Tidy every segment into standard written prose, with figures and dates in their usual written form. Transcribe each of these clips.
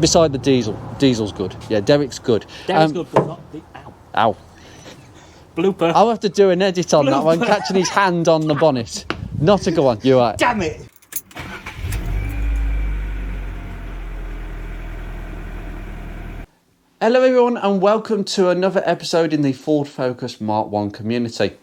Beside the diesel. Diesel's good. Yeah, Derek's good. Derek's good, but not the... Ow. Ow. Blooper. I'll have to do an edit on that one, catching his hand on the bonnet. Not a go on, you're right. Damn it! Hello everyone and welcome to another episode in the Ford Focus Mark 1 community.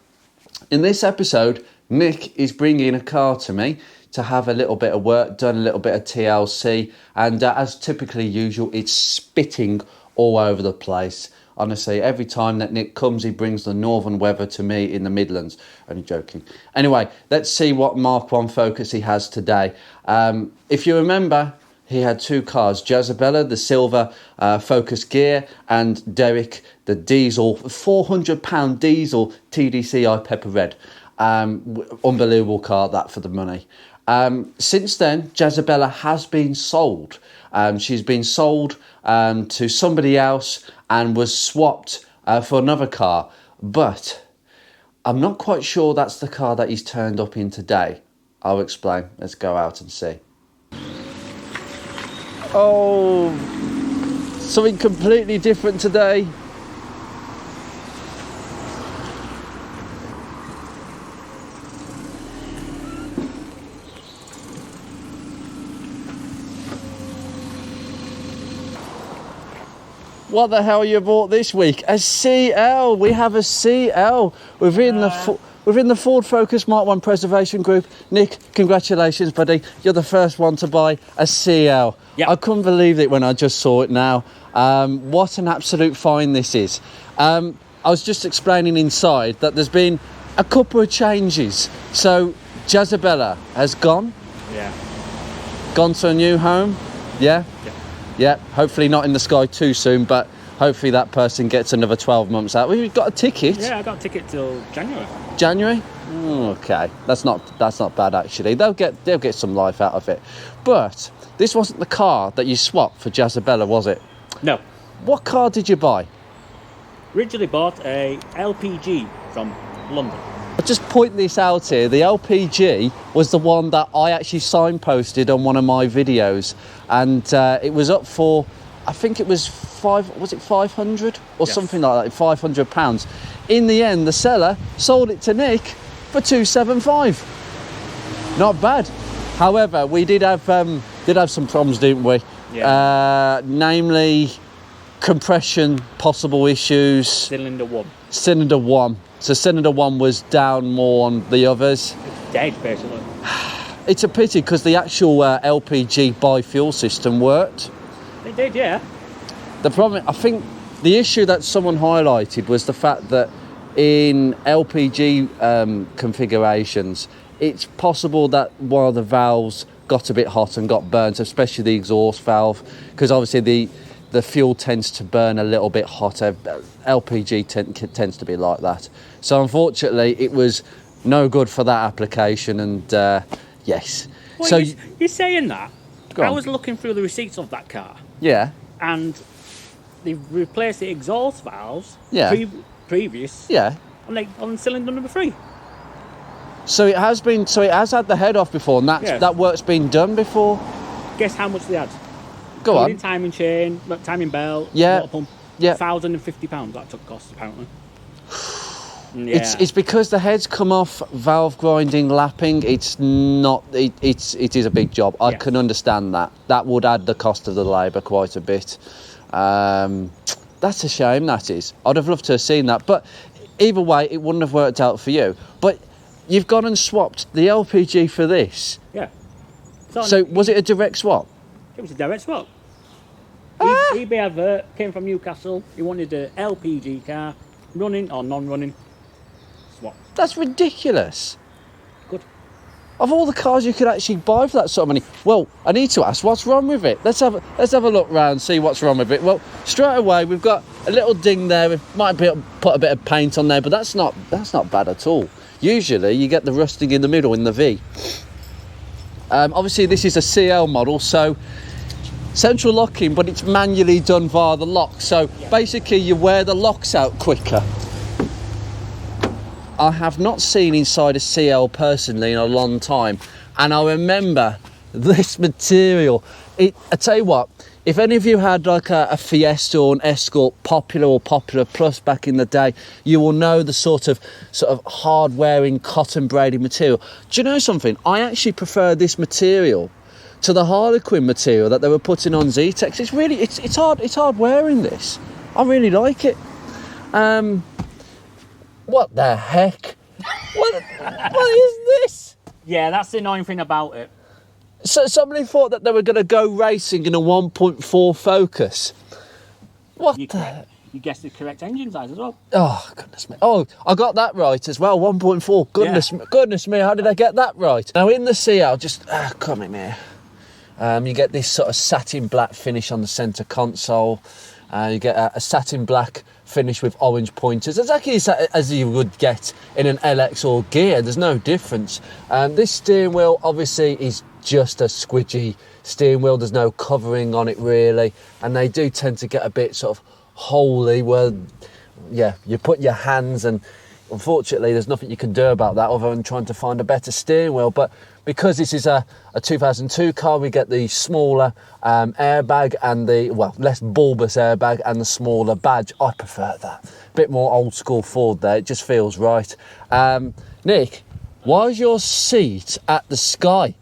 In this episode, Nick is bringing a car to me to have a little bit of work done, a little bit of TLC, and as typically usual, it's spitting all over the place. Honestly, every time that Nick comes, he brings the northern weather to me in the Midlands. Only joking. Anyway, let's see what Mark 1 Focus he has today. If you remember, he had two cars, Jezabella, the silver Focus gear, and Derek, the diesel, £400 diesel TDCi pepper red. Unbelievable car, that for the money. Since then, Jezabella has been sold. She's been sold to somebody else and was swapped for another car. But I'm not quite sure that's the car that he's turned up in today. I'll explain. Let's go out and see. Oh, something completely different today. What the hell you bought this week? A CL. We have a CL within the Ford Focus Mark 1 Preservation Group. Nick, congratulations, buddy. You're the first one to buy a CL. Yep. I couldn't believe it when I just saw it now. What an absolute find this is. I was just explaining inside that there's been a couple of changes. So Jezabella has gone. Yeah. Gone to a new home. Yeah. Yeah, hopefully not in the sky too soon, but hopefully that person gets another 12 months out. We've got a ticket. Yeah, I got a ticket till January. January? Okay, that's not bad actually. They'll get some life out of it. But this wasn't the car that you swapped for Jezabella, was it? No. What car did you buy? Originally bought a LPG from London. I'll just point this out here. The LPG was the one that I actually signposted on one of my videos, and it was up for, I think it was 500 or something like that, £500. In the end, the seller sold it to Nick for £275. Not bad. However, we did have some problems, didn't we? Yeah. Namely, compression, possible issues. Cylinder 1. Cylinder 1. So cylinder 1 was down more on the others. It's dead, basically. It's a pity because the actual LPG bi-fuel system worked. It did, yeah. The problem, I think, the issue that someone highlighted was the fact that in LPG configurations, it's possible that one of the valves got a bit hot and got burnt, especially the exhaust valve, because obviously the fuel tends to burn a little bit hotter. LPG tends to be like that. So unfortunately, it was no good for that application, and yes. Well, so you're saying that? I was looking through the receipts of that car. Yeah. And they've replaced the exhaust valves. Yeah. Previous. Yeah. On cylinder number 3. So it has had the head off before, and that work's been done before. Guess how much they had? Go on. Timing chain, timing belt, yeah, water pump. yeah. £1,050 that took cost apparently. Yeah. It's because the head's come off, valve grinding, lapping. It's not. It is a big job. I can understand that. That would add the cost of the labour quite a bit. That's a shame. That is. I'd have loved to have seen that, but either way, it wouldn't have worked out for you. But you've gone and swapped the LPG for this. Yeah. So was it a direct swap? It was a direct swap. eBay advert, came from Newcastle. He wanted an LPG car, running or non-running. Swap. That's ridiculous. Good. Of all the cars you could actually buy for that sort of money, well, I need to ask, what's wrong with it? Let's have a look round, see what's wrong with it. Well, straight away we've got a little ding there. We might be able to put a bit of paint on there, but that's not bad at all. Usually you get the rusting in the middle in the V. Obviously this is a CL model, so central locking, but it's manually done via the lock. So basically you wear the locks out quicker. I have not seen inside a CL personally in a long time, and I remember this material. I tell you what, if any of you had like a Fiesta or an Escort Popular or Popular Plus back in the day, you will know the sort of hard wearing cotton braided material. Do you know something? I actually prefer this material to the Harlequin material that they were putting on Z-Tex. It's really, it's hard wearing this. I really like it. What the heck? What is this? Yeah, that's the annoying thing about it. So somebody thought that they were going to go racing in a 1.4 Focus. What You guessed the correct engine size as well. Oh, goodness me. Oh, I got that right as well, 1.4. Goodness me, how did I get that right? Now, in the CL, come in here. You get this sort of satin black finish on the centre console. You get a satin black finish with orange pointers, exactly as you would get in an LX or Gear. There's no difference. This steering wheel, obviously, is just a squidgy steering wheel. There's no covering on it, really. And they do tend to get a bit sort of holy where, yeah, you put your hands, and unfortunately there's nothing you can do about that other than trying to find a better steering wheel. But because this is a 2002 car, we get the smaller airbag and the, less bulbous airbag and the smaller badge. I prefer that. A bit more old school Ford there. It just feels right. Nick, why is your seat at the sky?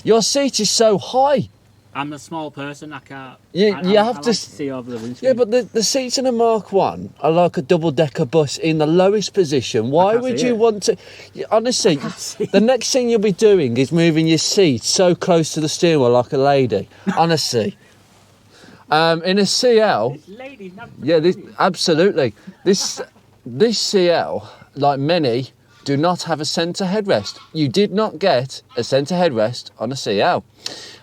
Your seat is so high. I'm a small person, I can't... You have I to like see over the windscreen. Yeah, but the seats in a Mark 1 are like a double-decker bus in the lowest position. Why would you want to... Honestly, the next thing you'll be doing is moving your seat so close to the steering wheel like a lady. Honestly. In a CL... Ladies, not absolutely. This CL, like many, do not have a centre headrest. You did not get a centre headrest on a CL.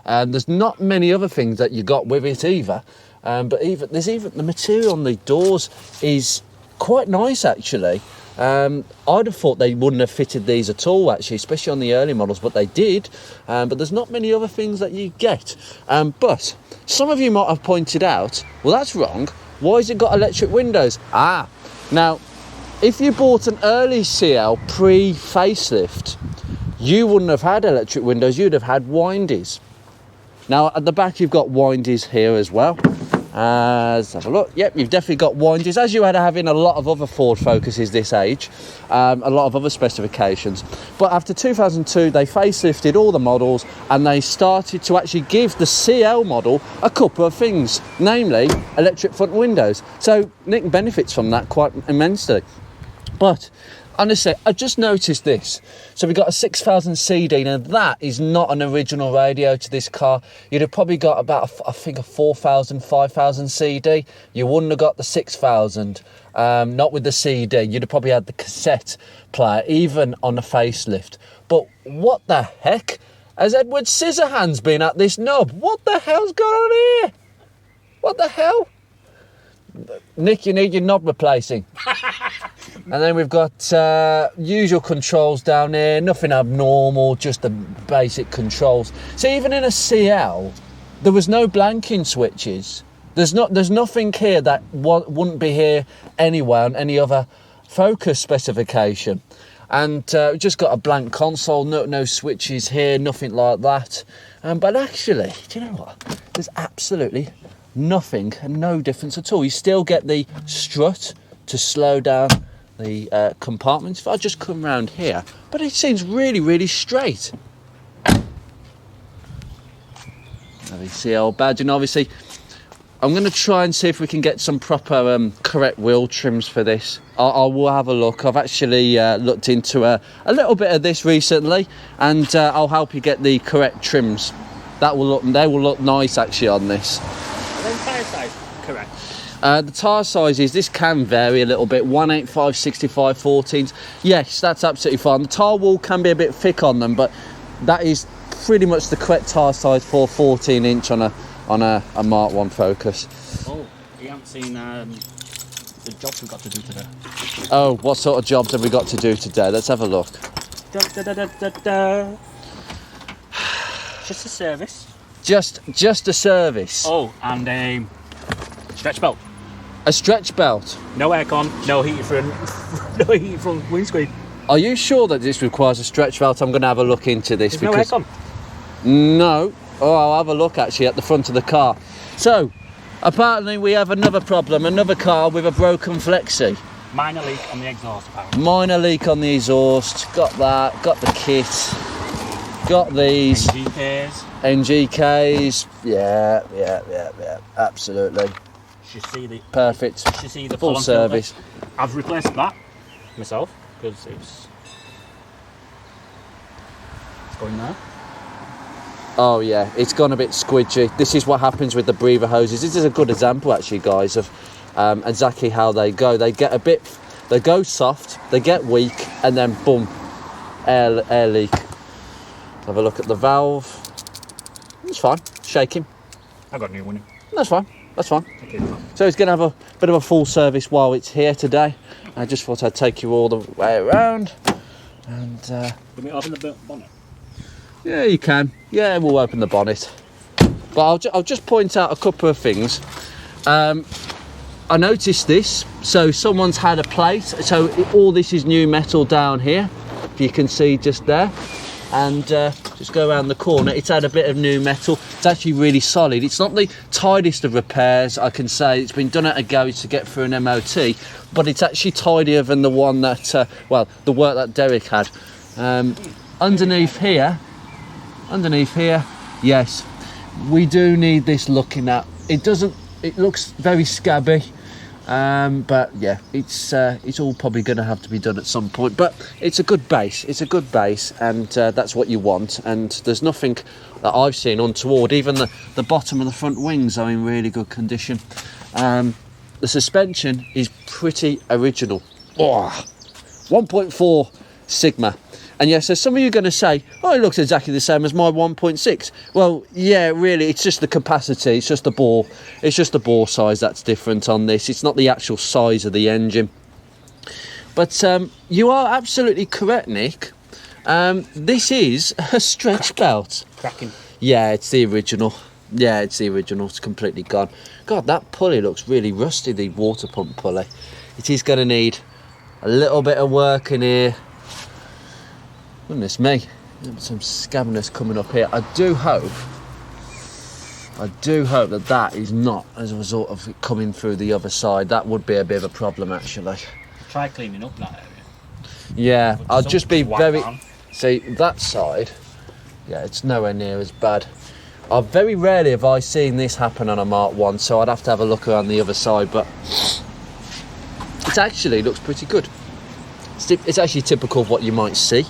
There's not many other things that you got with it either. But even the material on the doors is quite nice, actually. I'd have thought they wouldn't have fitted these at all, actually, especially on the early models, but they did. But there's not many other things that you get. But some of you might have pointed out, well, that's wrong. Why has it got electric windows? Now, if you bought an early CL pre-facelift, you wouldn't have had electric windows, you'd have had windies. Now, at the back, you've got windies here as well. Let's have a look. Yep, you've definitely got windies, as you had to have in a lot of other Ford Focuses this age, a lot of other specifications. But after 2002, they facelifted all the models, and they started to actually give the CL model a couple of things, namely electric front windows. So Nick benefits from that quite immensely. But honestly, I just noticed this. So we've got a 6000 CD. Now that is not an original radio to this car. You'd have probably got about, I think, a 4000, 5000 CD. You wouldn't have got the 6000, not with the CD. You'd have probably had the cassette player, even on a facelift. But what the heck? Has Edward Scissorhands been at this knob? What the hell's going on here? What the hell? Nick, you need your knob replacing. And then we've got usual controls down here, nothing abnormal, just the basic controls. So even in a CL, there was no blanking switches. There's nothing here that wouldn't be here anyway on any other Focus specification. And we've just got a blank console, no switches here, nothing like that. But actually, do you know what? There's absolutely nothing and no difference at all. You still get the strut to slow down the compartments. If I just come round here, but it seems really, really straight. The CL badge, and obviously I'm going to try and see if we can get some proper correct wheel trims for this. I will have a look. I've actually looked into a little bit of this recently, and I'll help you get the correct trims. They will look nice actually on this. And then tyre size, correct. The tyre sizes, this can vary a little bit, 185, 65, 14s. Yes, that's absolutely fine. The tyre wall can be a bit thick on them, but that is pretty much the correct tyre size for 14 inch on a Mark 1 Focus. Oh, you haven't seen the jobs we've got to do today. Oh, what sort of jobs have we got to do today? Let's have a look. Just a service. Just a service. Oh, and a stretch belt. A stretch belt. No aircon, no heat front windscreen. Are you sure that this requires a stretch belt? I'm going to have a look into this. There's no aircon. No. Oh, I'll have a look actually at the front of the car. So, apparently we have another problem, another car with a broken flexi. Minor leak on the exhaust, apparently. Minor leak on the exhaust, got that, got the kit, got these. NGKs, yeah, absolutely. Should see the perfect. Should see the full service. Filter. I've replaced that myself because it's going there. Oh yeah, it's gone a bit squidgy. This is what happens with the breather hoses. This is a good example actually, guys, of exactly how they go. They get a bit, they go soft, they get weak, and then boom, air leak. Have a look at the valve. It's fine, shaking. I got a new one. That's fine, that's fine. Okay. So it's going to have a bit of a full service while it's here today. I just thought I'd take you all the way around. And can we open the bonnet? yeah, you can. Yeah, we'll open the bonnet. But I'll just point out a couple of things. I noticed this. So someone's had a plate. So all this is new metal down here. If you can see just there. And just go around the corner. It's had a bit of new metal. It's actually really solid. It's not the tidiest of repairs, I can say. It's been done at a garage to get through an MOT. But it's actually tidier than the one that, well, the work that Derek had. Underneath here, yes, we do need this looking at. It looks very scabby, but yeah, it's all probably going to have to be done at some point. But it's a good base, and that's what you want. And there's nothing that I've seen untoward. Even the bottom of the front wings are in really good condition. The suspension is pretty original. 1.4 Sigma. And yeah, so some of you are going to say, oh, it looks exactly the same as my 1.6. Well, yeah, really, it's just the capacity, it's just the bore size that's different on this. It's not the actual size of the engine. But you are absolutely correct, Nick. This is a stretch belt. Cracking. Yeah, it's the original. Yeah, it's the original. It's completely gone. God, that pulley looks really rusty, the water pump pulley. It is going to need a little bit of work in here. Goodness me, some scabbiness coming up here. I do hope that is not as a result of it coming through the other side. That would be a bit of a problem, actually. Try cleaning up that area. Yeah, I'll just be very... Down. See, that side, yeah, it's nowhere near as bad. Very rarely have I seen this happen on a Mark 1, so I'd have to have a look around the other side, but it actually looks pretty good. It's actually typical of what you might see.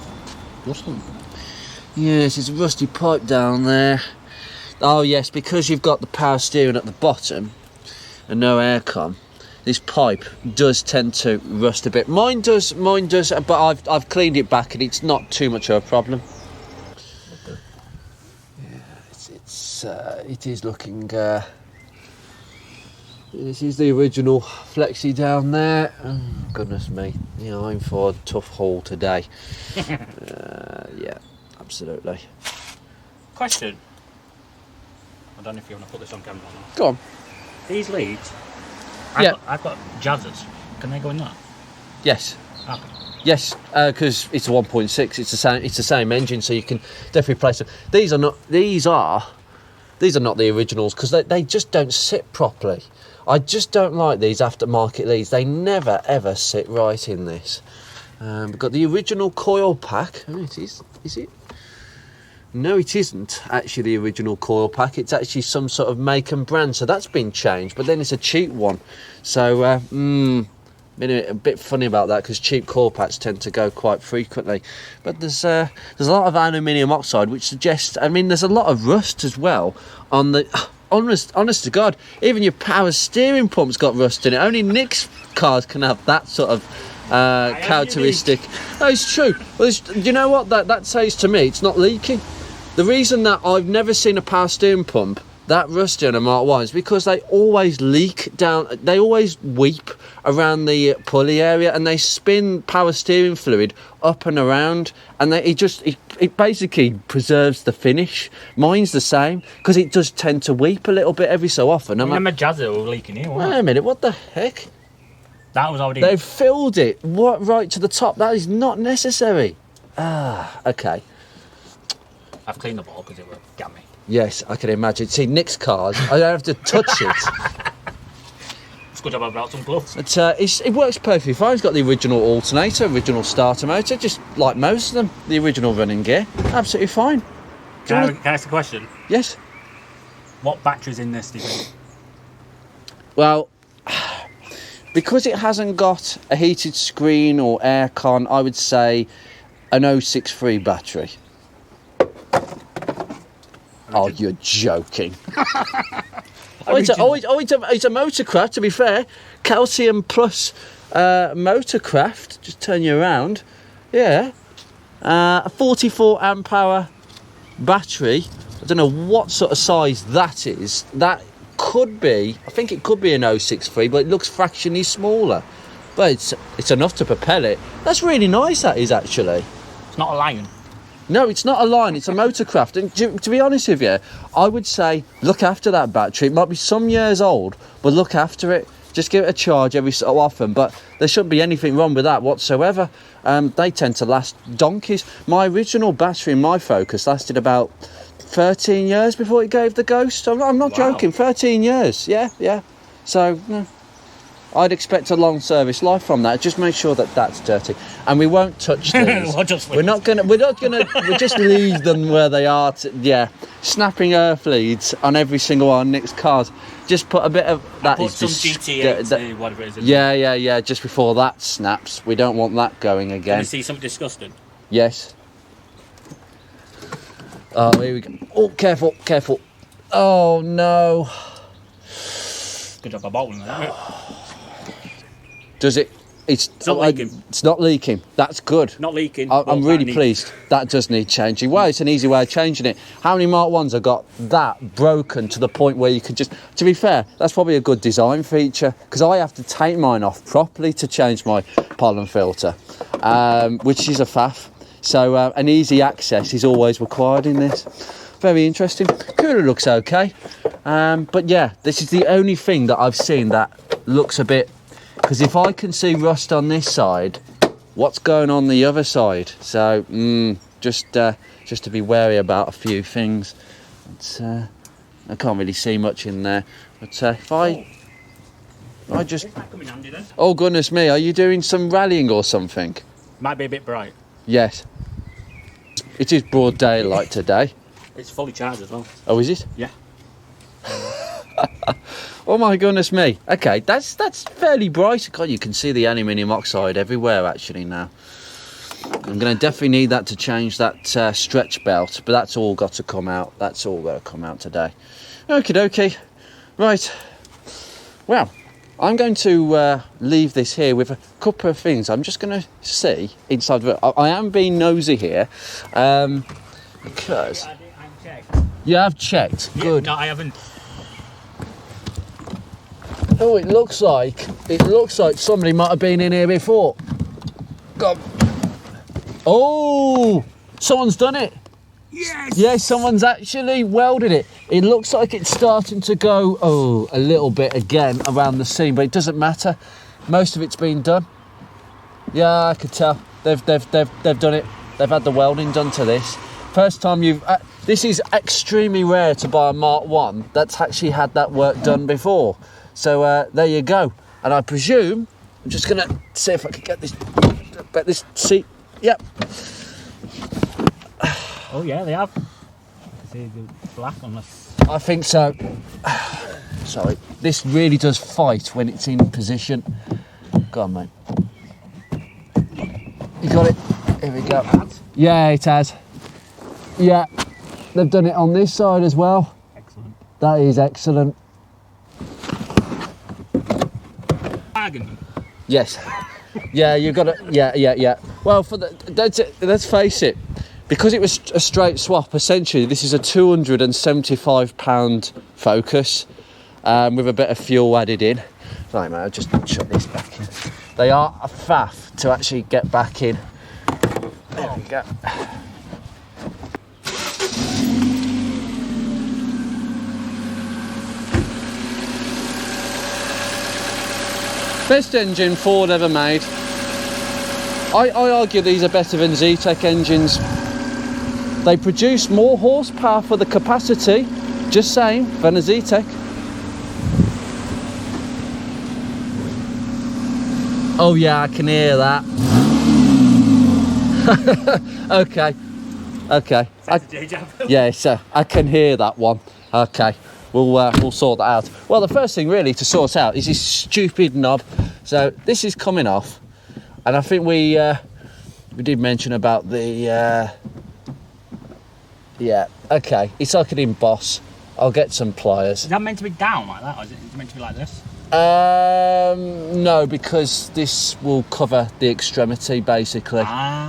Yes, it's a rusty pipe down there. Oh yes, because you've got the power steering at the bottom and no aircon, this pipe does tend to rust a bit. Mine does, but I've cleaned it back and it's not too much of a problem. Yeah, it is looking. This is the original flexi down there. Oh, goodness me, you know, I'm for a tough haul today. Yeah, absolutely. Question. I don't know if you want to put this on camera or not. Go on. These leads, Yeah. I've got jazzers. Can they go in that? Yes. Okay. Yes, because it's a 1.6. It's the same engine, so you can definitely replace them. These are not the originals because they just don't sit properly. I just don't like these aftermarket leads. They never ever sit right in this. We've got the original coil pack. Oh, it is. Is it? No, it isn't actually the original coil pack. It's actually some sort of make and brand. So that's been changed. But then it's a cheap one. So been a bit funny about that because cheap coil packs tend to go quite frequently. But there's a lot of aluminium oxide, which suggests. I mean, there's a lot of rust as well on the. Honest to God, even your power steering pump's got rust in it. Only Nick's cars can have that sort of characteristic. No, it's true. Well, you know what that says to me? It's not leaking. The reason that I've never seen a power steering pump that rusty on a Mark 1 is because they always leak down. They always weep around the pulley area, and they spin power steering fluid up and around, and it basically preserves the finish. Mine's the same because it does tend to weep a little bit every so often. My jazzer was leaking here. Wait a minute, what the heck? That was already. They've filled it right to the top. That is not necessary. Okay. I've cleaned the ball because it was gammy. Yes, I can imagine. See, Nick's cars, I don't have to touch it. It's good job I brought some gloves. It works perfectly fine. It's got the original alternator, original starter motor, just like most of them. The original running gear, absolutely fine. Can I ask a question? Yes. What battery's in this, do you think? Well, because it hasn't got a heated screen or aircon, I would say an 063 battery. Oh, you're joking. It's a motorcraft, to be fair. Calcium plus motorcraft. Just turn you around. Yeah. A 44 amp hour battery. I don't know what sort of size that is. That could be, I think it could be an 063, but it looks fractionally smaller. But it's enough to propel it. That's really nice, that is, actually. It's not a Lion. No, it's not a Lion, it's a motorcraft. And to be honest with you, I would say look after that battery. It might be some years old, but look after it. Just give it a charge every so often. But there shouldn't be anything wrong with that whatsoever. They tend to last donkeys. My original battery in my Focus lasted about 13 years before it gave the ghost. I'm not joking, 13 years, yeah. So, no. I'd expect a long service life from that. Just make sure that that's dirty, and we won't touch these. We'll just leave them where they are. Snapping earth leads on every single one of Nick's cars. Just put a bit of that. Put some GT8, whatever it is. Yeah. Just before that snaps, we don't want that going again. Can you see something disgusting? Yes. Oh, here we go. Oh, careful. Oh no. Good job I bought one. Does it? It's not leaking. It's not leaking. That's good. Not leaking. I'm really pleased. That does need changing. Well, it's an easy way of changing it. How many Mark 1s have got that broken to the point where you could just... To be fair, that's probably a good design feature, because I have to take mine off properly to change my pollen filter, which is a faff. So an easy access is always required in this. Very interesting. Cooler looks okay. But yeah, this is the only thing that I've seen that looks a bit... Because if I can see rust on this side, what's going on the other side? So just to be wary about a few things. I can't really see much in there. But if I just... Oh goodness me, are you doing some rallying or something? Might be a bit bright. Yes. It is broad daylight today. It's fully charged as well. Oh, is it? Yeah. Oh my goodness me. Okay, that's fairly bright. God, you can see the aluminium oxide everywhere actually now. I'm going to definitely need that to change that stretch belt, but that's all got to come out. That's all got to come out today. Okie dokie. Right. Well, I'm going to leave this here with a couple of things. I'm just going to see inside of it. I am being nosy here because... You have checked? Yeah, good. No, I haven't. Oh, it looks like somebody might have been in here before. God. Oh, someone's done it. Yes. Yeah, someone's actually welded it. It looks like it's starting to go a little bit again around the seam, but it doesn't matter. Most of it's been done. Yeah, I could tell. They've done it. They've had the welding done to this. First time you've... this is extremely rare to buy a Mark 1 that's actually had that work done before. So there you go. And I presume... I'm just going to see if I can get this seat. Yep. Oh, yeah, they have. See the black on this. I think so. Sorry. This really does fight when it's in position. Go on, mate. You got it? Here we go. Yeah, it has. Yeah, they've done it on this side as well. Excellent. That is excellent. Bargain. Yes. Yeah, you've got it. Yeah. Well, let's face it, because it was a straight swap, essentially, this is a £275 Focus with a bit of fuel added in. Right, mate, I'll just shut this back in. They are a faff to actually get back in. There we go. Best engine Ford ever made. I argue these are better than Zetec engines. They produce more horsepower for the capacity, just saying, than a Z-Tech. Oh yeah, I can hear that. Okay. Yeah, so I can hear that one. Okay, we'll sort that out. Well, the first thing really to sort out is this stupid knob. So this is coming off, and I think we did mention about the yeah. Okay, it's like an emboss. I'll get some pliers. Is that meant to be down like that, or is it meant to be like this? No, because this will cover the extremity basically.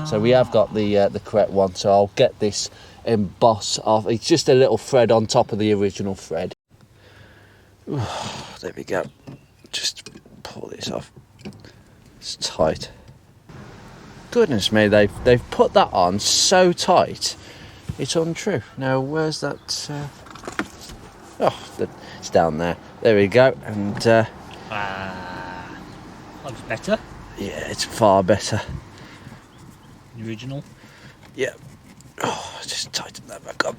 So we have got the correct one. So I'll get this emboss off. It's just a little thread on top of the original thread. There we go. Just pull this off. It's tight. Goodness me, they've put that on so tight. It's untrue. Now where's that? It's down there. There we go, and looks better. Yeah, it's far better. The original. Yeah. Oh, just tighten that back up.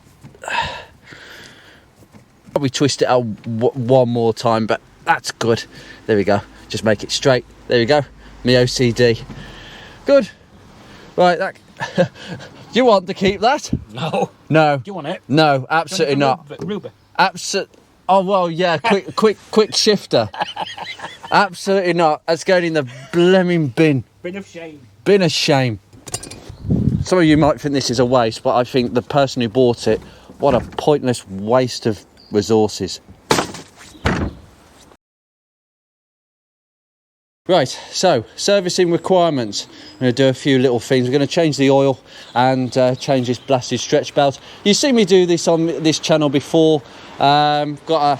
Probably twist it out one more time, but that's good. There we go. Just make it straight. There we go. My OCD. Good. Right, that. Do you want to keep that? No. No. Do you want it? No, absolutely not. Ruby. Absolutely. Oh well, yeah. Quick shifter. Absolutely not. That's going in the bleming bin. Bin of shame. Bin of shame. Some of you might think this is a waste, but I think the person who bought it, what a pointless waste of resources. Right, so servicing requirements. I'm going to do a few little things. We're going to change the oil and change this blasted stretch belt. You've seen me do this on this channel before. Got a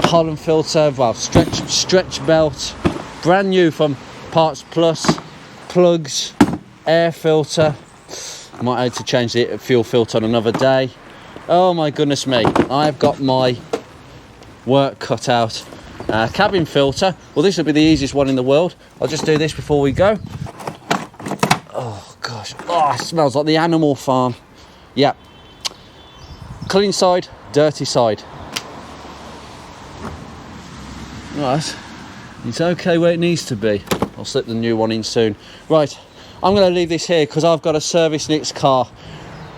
column filter, well, stretch belt, brand new from Parts Plus, plugs, air filter. Might have to change the fuel filter on another day. Oh my goodness me, I've got my work cut out. Cabin filter, well this will be the easiest one in the world. I'll just do this before we go. Oh gosh, oh, it smells like the animal farm. Yeah. Clean side, dirty side. Right, it's okay where it needs to be. I'll slip the new one in soon. Right, I'm going to leave this here because I've got to service Nick's car.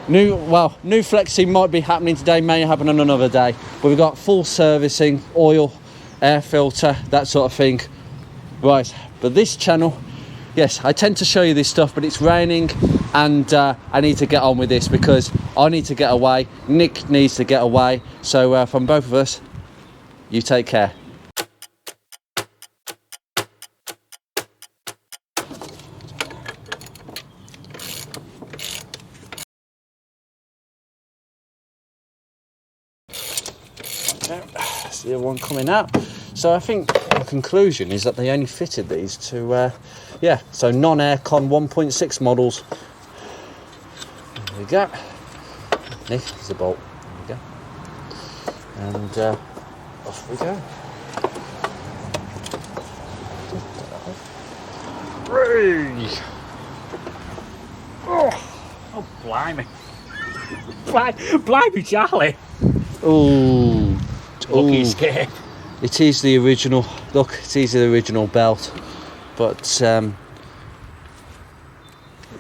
New flexing might be happening today, may happen on another day. But we've got full servicing, oil, air filter, that sort of thing. Right, but this channel, yes, I tend to show you this stuff, but it's raining and I need to get on with this because I need to get away, Nick needs to get away. So from both of us, you take care. That's the other one coming out. So I think the conclusion is that they only fitted these to, so non-aircon 1.6 models. There we go. Nick, there's a bolt. There we go. And off we go. Oh, blimey. Blimey, Charlie. Ooh. Look, he's scared. It is the original. Look, it is the original belt. But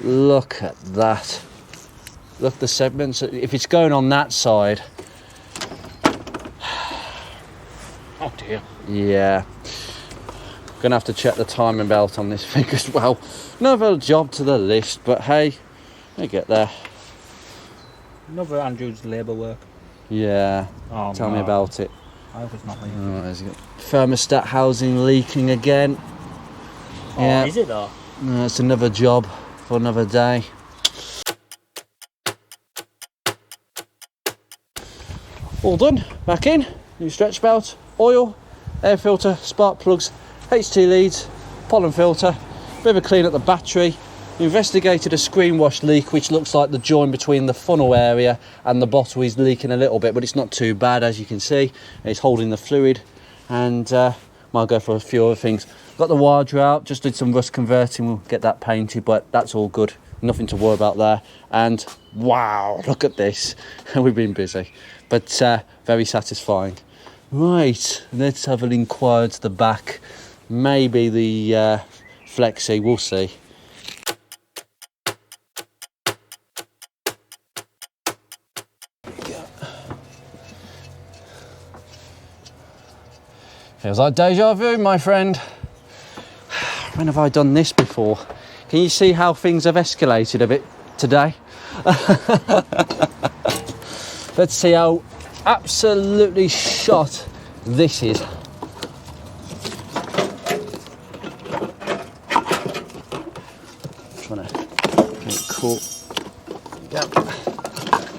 look at that. Look, the segments. If it's going on that side. Oh dear. Yeah. Gonna have to check the timing belt on this thing as well. Another job to the list, but hey, I get there. Another Andrew's labour work. Yeah. Oh, Tell me about it. I hope it's not leaking. Oh, there's thermostat housing leaking again. Oh, Yeah. is it though? No, it's another job for another day. All done. Back in. New stretch belt, oil, air filter, spark plugs, HT leads, pollen filter, bit of a clean at the battery. Investigated a screen wash leak, which looks like the join between the funnel area and the bottle is leaking a little bit, but it's not too bad, as you can see. It's holding the fluid, and might go for a few other things. Got the wire out, just did some rust converting, we'll get that painted, but that's all good. nothing to worry about there. And wow, look at this. We've been busy, but very satisfying. Right, let's have an inquire to the back. Maybe the Flexi, we'll see. Feels like deja vu, my friend. When have I done this before? Can you see how things have escalated a bit today? Let's see how absolutely shot this is. Trying to get it cool. Yep.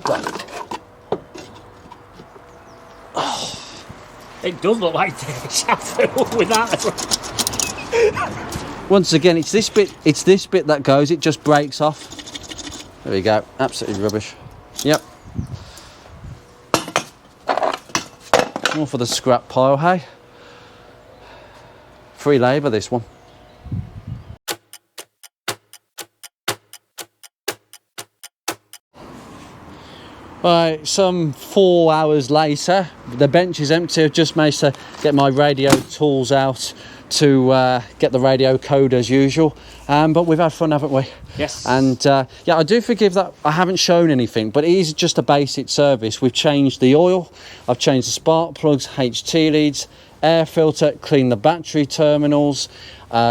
Right. It does look like deja vu with that. Once again, it's this bit that goes, it just breaks off. There we go, absolutely rubbish. Yep. More for the scrap pile, hey? Free labour, this one. Right, some 4 hours later, the bench is empty. I've just managed to get my radio tools out to get the radio code as usual. But we've had fun, haven't we? Yes. And yeah, I do forgive that I haven't shown anything, but it is just a basic service. We've changed the oil, I've changed the spark plugs, HT leads, air filter, cleaned the battery terminals,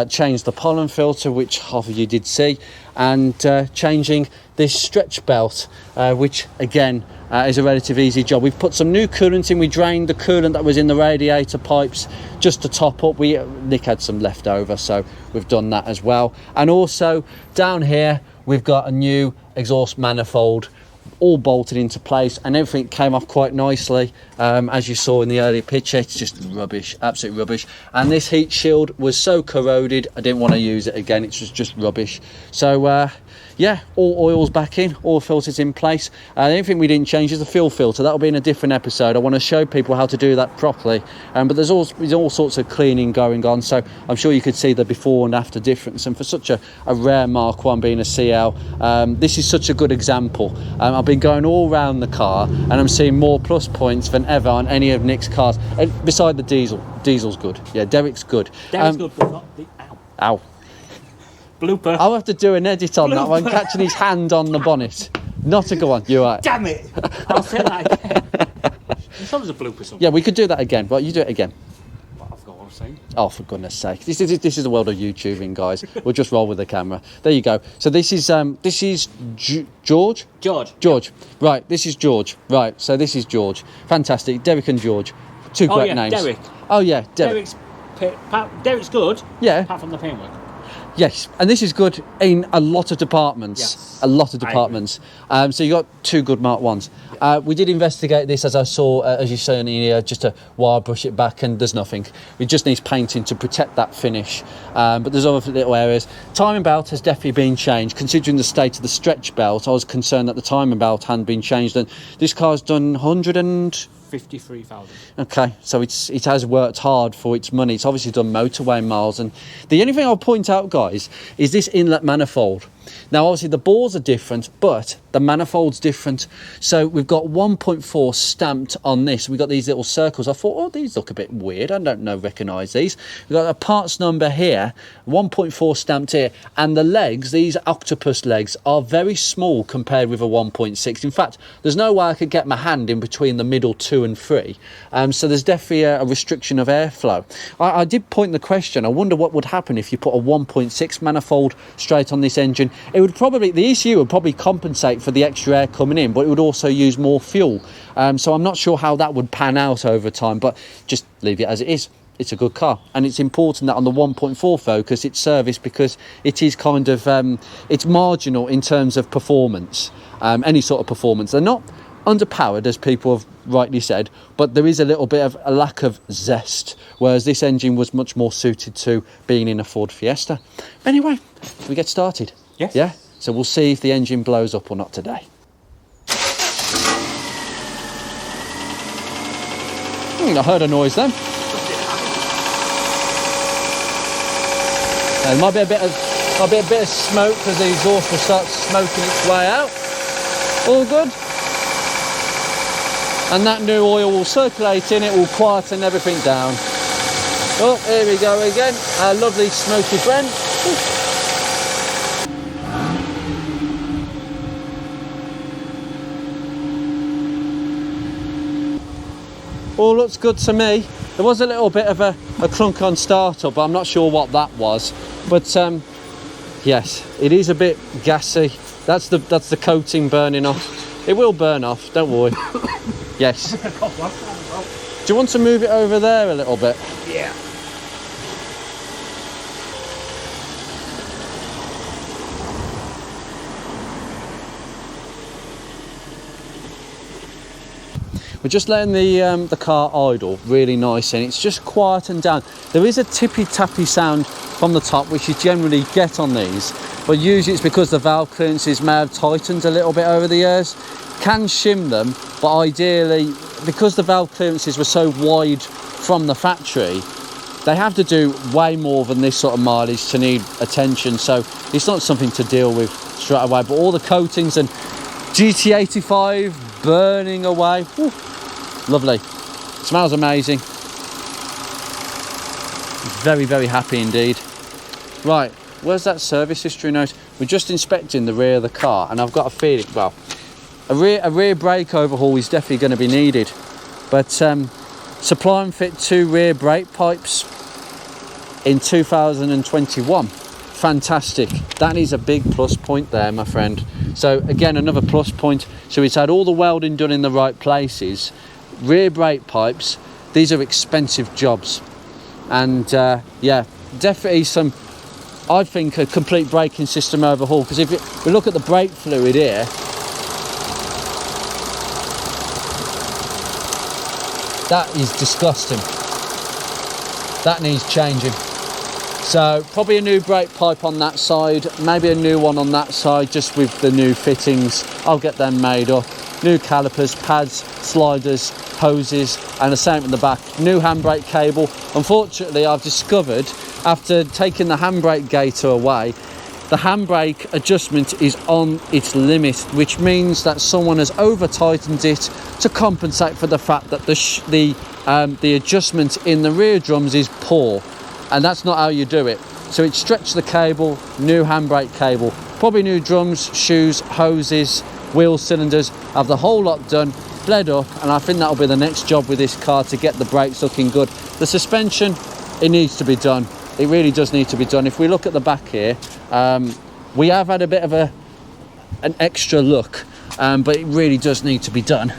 changed the pollen filter, which half of you did see, and changing this stretch belt, which again is a relatively easy job. We've put some new coolant in. We drained the coolant that was in the radiator pipes just to top up. Nick had some left over, so we've done that as well. And also down here we've got a new exhaust manifold all bolted into place, and everything came off quite nicely. As you saw in the earlier picture, it's just rubbish, absolute rubbish. And this heat shield was so corroded, I didn't want to use it again. It's just rubbish. So yeah, all oils back in, all filters in place. The only thing we didn't change is the fuel filter. That'll be in a different episode. I want to show people how to do that properly. But there's all sorts of cleaning going on, so I'm sure you could see the before and after difference. And for such a rare Mark 1 being a CL, this is such a good example. I've been going all around the car and I'm seeing more plus points than ever on any of Nick's cars. Beside the diesel. Diesel's good. Yeah, Derek's good. Derek's good, but not the... Ow. Ow. Blooper. I'll have to do an edit on that one, catching his hand on the bonnet. Not to go on, you're right. Damn it! I'll say that again. It's always a blooper somewhere. Yeah, we could do that again, but you do it again. What I've got what I'm saying. Oh, for goodness sake. This is the world of YouTubing, guys. We'll just roll with the camera. There you go. So this is George? George. Right, this is George. Right, so this is George. Fantastic. Derek and George. Two great names. Derek. Oh, yeah, Derek. Derek's good. Yeah. Apart from the paintwork. Yes, and this is good in a lot of departments. Yes, a lot of departments. So you got two good Mark 1s. We did investigate this, as I saw, as you say in here, just to wire brush it back, and there's nothing. It just needs painting to protect that finish. But there's other little areas. Timing belt has definitely been changed. Considering the state of the stretch belt, I was concerned that the timing belt hadn't been changed. And this car's done 53,000. Okay, so it has worked hard for its money. It's obviously done motorway miles. And the only thing I'll point out, guys, is this inlet manifold. Now, obviously, the bores are different, but the manifold's different. So we've got 1.4 stamped on this. We've got these little circles. I thought, oh, these look a bit weird. I don't recognise these. We've got a parts number here, 1.4 stamped here. And the legs, these octopus legs, are very small compared with a 1.6. In fact, there's no way I could get my hand in between the middle 2 and 3. So there's definitely a restriction of airflow. I did point the question. I wonder what would happen if you put a 1.6 manifold straight on this engine. It would probably, the ECU would probably compensate for the extra air coming in, but it would also use more fuel. So I'm not sure how that would pan out over time, but just leave it as it is. It's a good car, and it's important that on the 1.4 Focus it's serviced, because it is kind of it's marginal in terms of performance, any sort of performance. They're not underpowered, as people have rightly said, but there is a little bit of a lack of zest, whereas this engine was much more suited to being in a Ford Fiesta. Anyway, should we get started? Yes. Yeah? So we'll see if the engine blows up or not today. I heard a noise then. There might be a bit of There'll be a bit of smoke because the exhaust will start smoking its way out. All good. And that new oil will circulate in, it will quieten everything down. Oh, here we go again, our lovely smoky friend. All looks good to me. There was a little bit of a clunk on startup, but I'm not sure what that was. But yes, it is a bit gassy. That's the coating burning off. It will burn off, don't worry. Yes. Do you want to move it over there a little bit? Yeah. We're just letting the car idle really nice, and it's just quietened down. There is a tippy-tappy sound from the top, which you generally get on these, but usually it's because the valve clearances may have tightened a little bit over the years. Can shim them, but ideally, because the valve clearances were so wide from the factory, they have to do way more than this sort of mileage to need attention, so it's not something to deal with straight away. But all the coatings and GT85 burning away. Whew. Lovely. Smells amazing. Very, very happy indeed. Right, where's that service history note? We're just inspecting the rear of the car, and I've got a feeling, well, a rear brake overhaul is definitely going to be needed. But supply and fit 2 rear brake pipes in 2021. Fantastic. That is a big plus point there, my friend. So again, another plus point. So it's had all the welding done in the right places. Rear brake pipes, these are expensive jobs, and yeah, definitely some, I think, a complete braking system overhaul, because if we look at the brake fluid here, that is disgusting. That needs changing. So probably a new brake pipe on that side, maybe a new one on that side, just with the new fittings. I'll get them made up. New calipers, pads, sliders, hoses, and the same in the back. New handbrake cable. Unfortunately, I've discovered, after taking the handbrake gaiter away, the handbrake adjustment is on its limit, which means that someone has over tightened it to compensate for the fact that the adjustment in the rear drums is poor, and that's not how you do it. So it stretched the cable, new handbrake cable, probably new drums, shoes, hoses, wheel cylinders, have the whole lot done, bled up, and I think that'll be the next job with this car to get the brakes looking good. The suspension, it needs to be done. It really does need to be done. If we look at the back here, we have had a bit of an extra look, but it really does need to be done,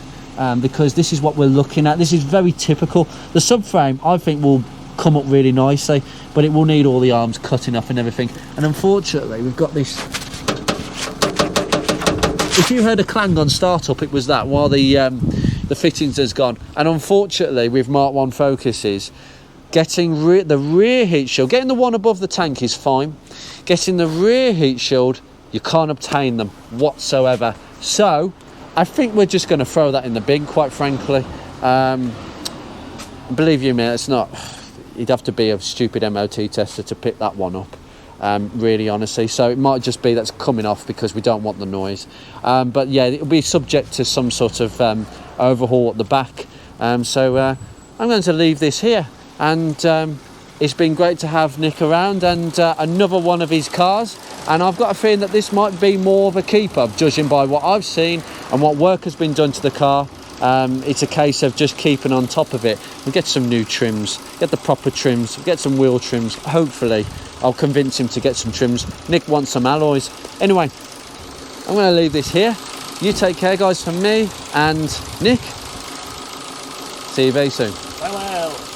because this is what we're looking at. This is very typical. The subframe, I think, will come up really nicely, but it will need all the arms cutting off and everything. And unfortunately, we've got this. If you heard a clang on startup, it was that, while the fittings has gone. And unfortunately, with Mark 1 Focuses, getting the rear heat shield, getting the one above the tank is fine. Getting the rear heat shield, you can't obtain them whatsoever. So I think we're just going to throw that in the bin, quite frankly. Believe you me, it's not. You'd have to be a stupid MOT tester to pick that one up. Really, honestly. So it might just be that's coming off because we don't want the noise. But yeah, it'll be subject to some sort of overhaul at the back. So I'm going to leave this here. And it's been great to have Nick around, and another one of his cars. And I've got a feeling that this might be more of a keeper, judging by what I've seen and what work has been done to the car. It's a case of just keeping on top of it. We'll get some new trims, get the proper trims, get some wheel trims. Hopefully I'll convince him to get some trims. Nick wants some alloys. Anyway, I'm going to leave this here. You take care, guys, from me and Nick. See you very soon. Well.